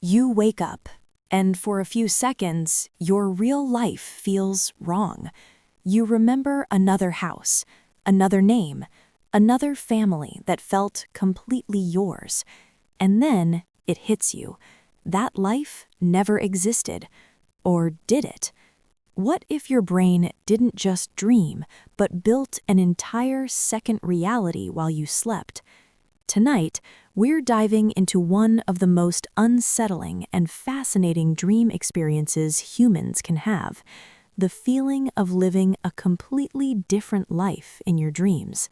You wake up, and for a few seconds, your real life feels wrong. You remember another house, another name, another family that felt completely yours. And then it hits you. That life never existed. Or did it? What if your brain didn't just dream, but built an entire second reality while you slept? Tonight, we're diving into one of the most unsettling and fascinating dream experiences humans can have, the feeling of living a completely different life in your dreams.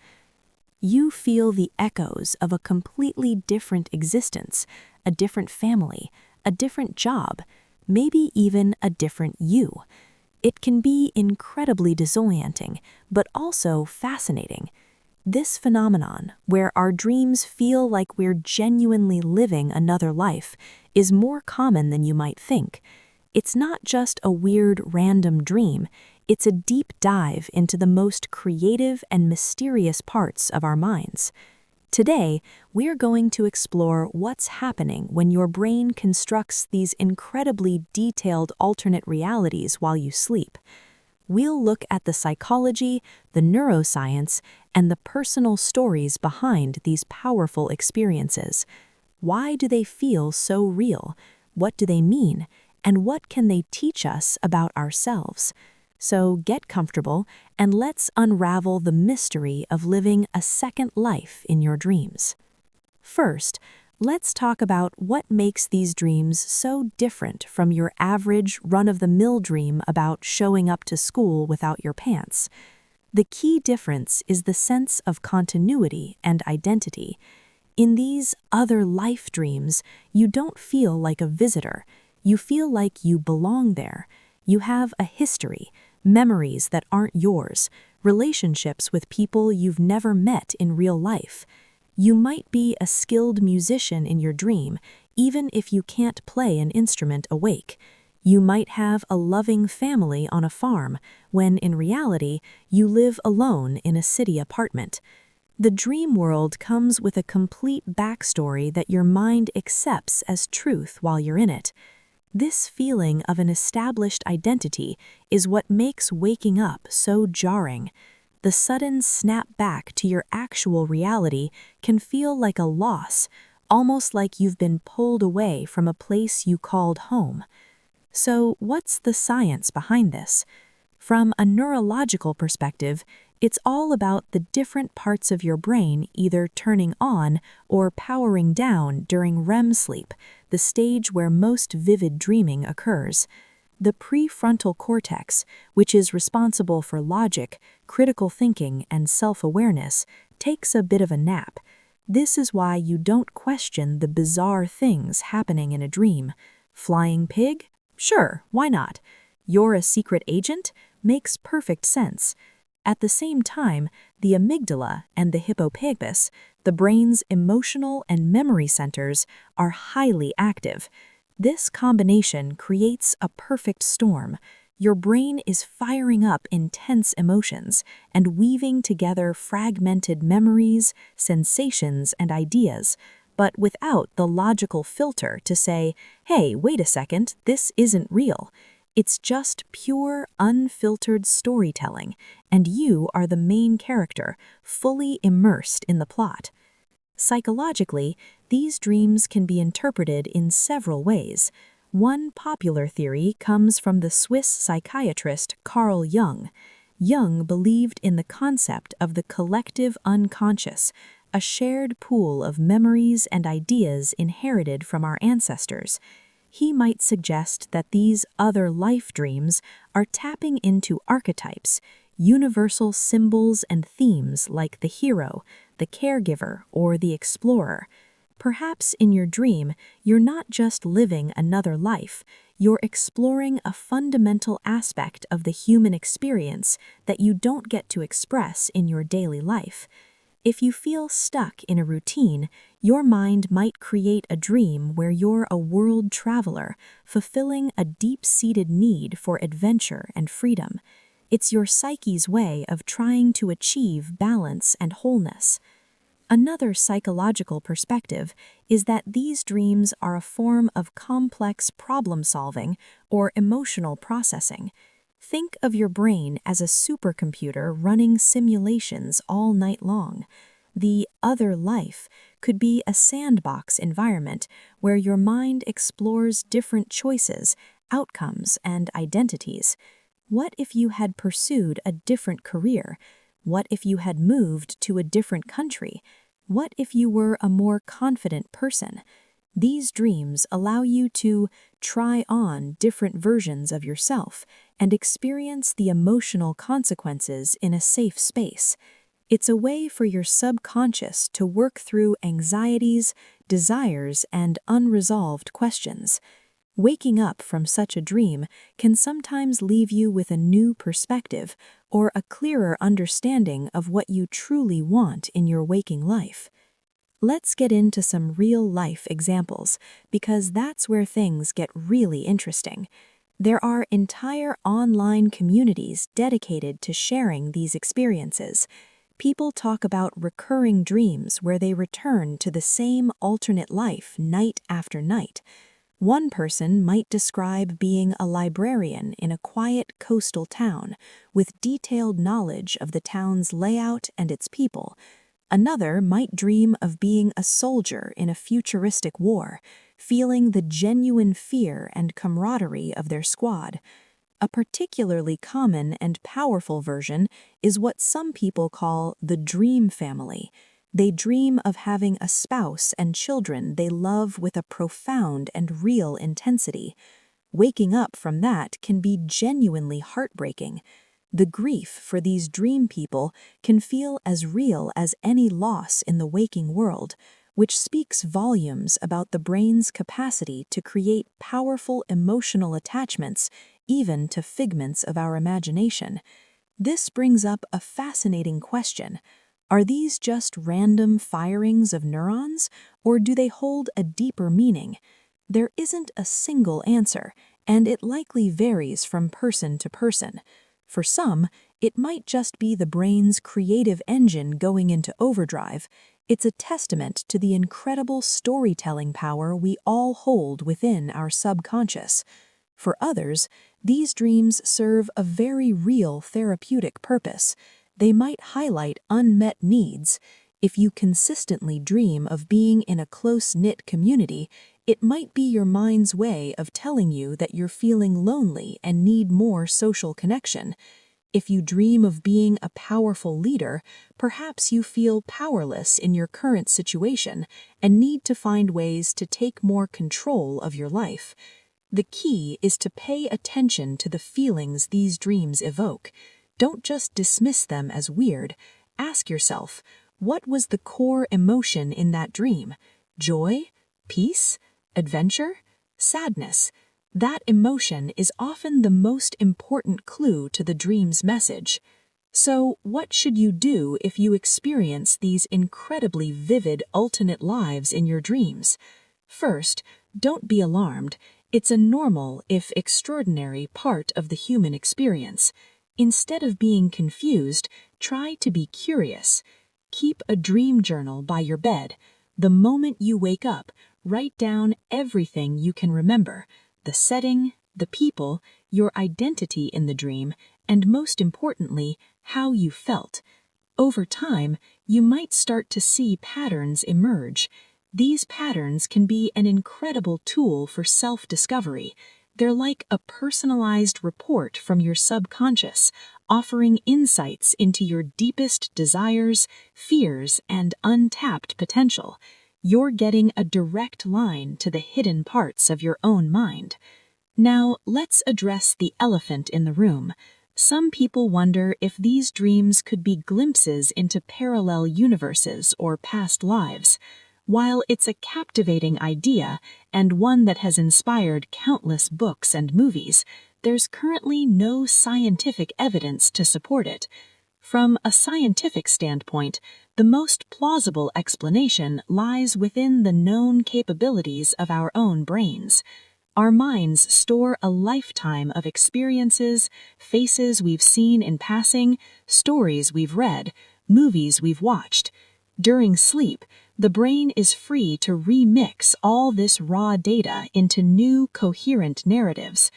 You feel the echoes of a completely different existence, a different family, a different job, maybe even a different you. It can be incredibly disorienting, but also fascinating. This phenomenon, where our dreams feel like we're genuinely living another life, is more common than you might think. It's not just a weird, random dream, it's a deep dive into the most creative and mysterious parts of our minds. Today, we're going to explore what's happening when your brain constructs these incredibly detailed alternate realities while you sleep. We'll look at the psychology, the neuroscience, and the personal stories behind these powerful experiences. Why do they feel so real? What do they mean? And what can they teach us about ourselves? So get comfortable and let's unravel the mystery of living a second life in your dreams. First, let's talk about what makes these dreams so different from your average run-of-the-mill dream about showing up to school without your pants. The key difference is the sense of continuity and identity. In these other life dreams, you don't feel like a visitor. You feel like you belong there. You have a history, memories that aren't yours, relationships with people you've never met in real life. You might be a skilled musician in your dream, even if you can't play an instrument awake. You might have a loving family on a farm, when in reality, you live alone in a city apartment. The dream world comes with a complete backstory that your mind accepts as truth while you're in it. This feeling of an established identity is what makes waking up so jarring. The sudden snap back to your actual reality can feel like a loss, almost like you've been pulled away from a place you called home. So, what's the science behind this? From a neurological perspective, it's all about the different parts of your brain either turning on or powering down during REM sleep, the stage where most vivid dreaming occurs. The prefrontal cortex, which is responsible for logic, critical thinking, and self-awareness, takes a bit of a nap. This is why you don't question the bizarre things happening in a dream. Flying pig? Sure, why not? You're a secret agent? Makes perfect sense. At the same time, the amygdala and the hippocampus, the brain's emotional and memory centers, are highly active. This combination creates a perfect storm. Your brain is firing up intense emotions and weaving together fragmented memories, sensations, and ideas, but without the logical filter to say, hey, wait a second, this isn't real. It's just pure, unfiltered storytelling, and you are the main character, fully immersed in the plot. Psychologically, these dreams can be interpreted in several ways. One popular theory comes from the Swiss psychiatrist Carl Jung. Jung believed in the concept of the collective unconscious, a shared pool of memories and ideas inherited from our ancestors. He might suggest that these other life dreams are tapping into archetypes, universal symbols and themes like the hero, the caregiver, or the explorer. Perhaps in your dream, you're not just living another life, you're exploring a fundamental aspect of the human experience that you don't get to express in your daily life. If you feel stuck in a routine, your mind might create a dream where you're a world traveler, fulfilling a deep-seated need for adventure and freedom. It's your psyche's way of trying to achieve balance and wholeness. Another psychological perspective is that these dreams are a form of complex problem-solving or emotional processing. Think of your brain as a supercomputer running simulations all night long. The other life could be a sandbox environment where your mind explores different choices, outcomes, and identities. What if you had pursued a different career? What if you had moved to a different country? What if you were a more confident person? These dreams allow you to try on different versions of yourself and experience the emotional consequences in a safe space. It's a way for your subconscious to work through anxieties, desires, and unresolved questions. Waking up from such a dream can sometimes leave you with a new perspective or a clearer understanding of what you truly want in your waking life. Let's get into some real-life examples, because that's where things get really interesting. There are entire online communities dedicated to sharing these experiences. People talk about recurring dreams where they return to the same alternate life night after night. One person might describe being a librarian in a quiet coastal town with detailed knowledge of the town's layout and its people. Another might dream of being a soldier in a futuristic war, feeling the genuine fear and camaraderie of their squad. A particularly common and powerful version is what some people call the dream family. They dream of having a spouse and children they love with a profound and real intensity. Waking up from that can be genuinely heartbreaking. The grief for these dream people can feel as real as any loss in the waking world, which speaks volumes about the brain's capacity to create powerful emotional attachments, even to figments of our imagination. This brings up a fascinating question. Are these just random firings of neurons, or do they hold a deeper meaning? There isn't a single answer, and it likely varies from person to person. For some, it might just be the brain's creative engine going into overdrive. It's a testament to the incredible storytelling power we all hold within our subconscious. For others, these dreams serve a very real therapeutic purpose. They might highlight unmet needs. If you consistently dream of being in a close-knit community, it might be your mind's way of telling you that you're feeling lonely and need more social connection. If you dream of being a powerful leader, perhaps you feel powerless in your current situation and need to find ways to take more control of your life. The key is to pay attention to the feelings these dreams evoke. Don't just dismiss them as weird. Ask yourself, what was the core emotion in that dream? Joy? Peace? Adventure? Sadness? That emotion is often the most important clue to the dream's message. So, what should you do if you experience these incredibly vivid alternate lives in your dreams? First, don't be alarmed. It's a normal, if extraordinary, part of the human experience. Instead of being confused, try to be curious. Keep a dream journal by your bed. The moment you wake up, write down everything you can remember: the setting, the people, your identity in the dream, and most importantly, how you felt. Over time, you might start to see patterns emerge. These patterns can be an incredible tool for self-discovery. They're like a personalized report from your subconscious, offering insights into your deepest desires, fears, and untapped potential. You're getting a direct line to the hidden parts of your own mind. Now, let's address the elephant in the room. Some people wonder if these dreams could be glimpses into parallel universes or past lives. While it's a captivating idea, and one that has inspired countless books and movies, there's currently no scientific evidence to support it. From a scientific standpoint, the most plausible explanation lies within the known capabilities of our own brains. Our minds store a lifetime of experiences, faces we've seen in passing, stories we've read, movies we've watched. During sleep, the brain is free to remix all this raw data into new, coherent narratives.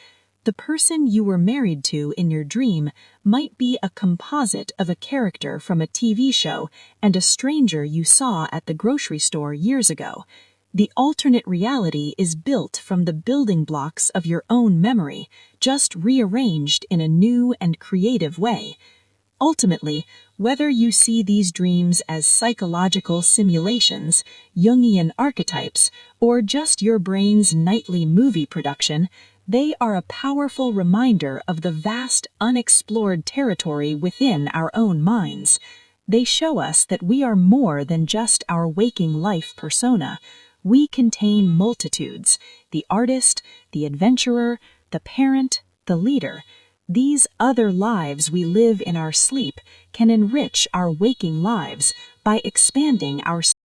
The person you were married to in your dream might be a composite of a character from a TV show and a stranger you saw at the grocery store years ago. The alternate reality is built from the building blocks of your own memory, just rearranged in a new and creative way. Ultimately, whether you see these dreams as psychological simulations, Jungian archetypes, or just your brain's nightly movie production, they are a powerful reminder of the vast unexplored territory within our own minds. They show us that we are more than just our waking life persona. We contain multitudes: the artist, the adventurer, the parent, the leader. These other lives we live in our sleep can enrich our waking lives by expanding our